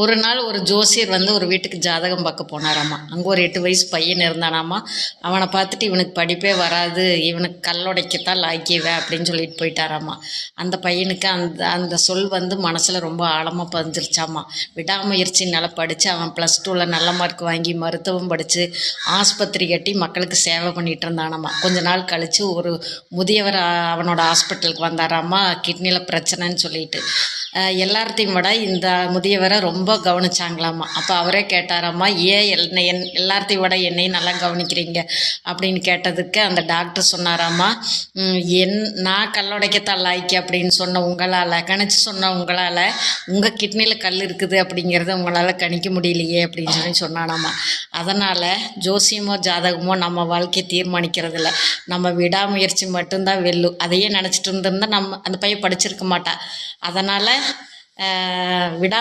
ஒரு நாள் ஒரு ஜோசியர் ஒரு வீட்டுக்கு ஜாதகம் பார்க்க போனாராம்மா. அங்கே ஒரு 8 வயசு பையன் இருந்தானாம்மா. அவனை பார்த்துட்டு இவனுக்கு படிப்பே வராது, இவனுக்கு கல்லுடைக்கத்தான் லாய்க்கிவேன் அப்படின்னு சொல்லிட்டு போயிட்டாராம்மா. அந்த பையனுக்கு அந்த அந்த சொல் மனசில் ரொம்ப ஆழமாக பதிஞ்சிருச்சாம்மா. விடாமுயற்சினால படித்து அவன் +2ல் நல்ல மார்க் வாங்கி மருத்துவம் படித்து ஆஸ்பத்திரி கட்டி மக்களுக்கு சேவை பண்ணிகிட்டு இருந்தானாம்மா. கொஞ்ச நாள் கழித்து ஒரு முதியவர் அவனோட ஹாஸ்பிட்டலுக்கு வந்தாராம்மா. கிட்னியில் பிரச்சனைன்னு சொல்லிட்டு எல்லார்த்தையும் விட இந்த முதியவரை ரொம்ப கவனிச்சாங்களாம்மா. அப்போ அவரே கேட்டாராம்மா, ஏன் எல்லார்த்தையும் விட என்னையும் நல்லா கவனிக்கிறீங்க அப்படின்னு கேட்டதுக்கு அந்த டாக்டர் சொன்னாராம்மா, நான் கல்லுடைக்கத்தான் லாய்க்கு அப்படின்னு சொன்ன உங்களால், கணிச்சு சொன்ன உங்களால் உங்கள் கிட்னியில் கல் இருக்குது அப்படிங்கிறத உங்களால் கணிக்க முடியலையே அப்படின்னு சொன்னானாம்மா. அதனால் ஜோசியமோ ஜாதகமோ நம்ம வாழ்க்கையை தீர்மானிக்கிறது இல்லை, நம்ம விடாமுயற்சி மட்டும்தான் வெல்லும். அதையே நினச்சிட்டு இருந்திருந்தால் நம்ம அந்த பையன் படிச்சிருக்க மாட்டான். அதனால் விடா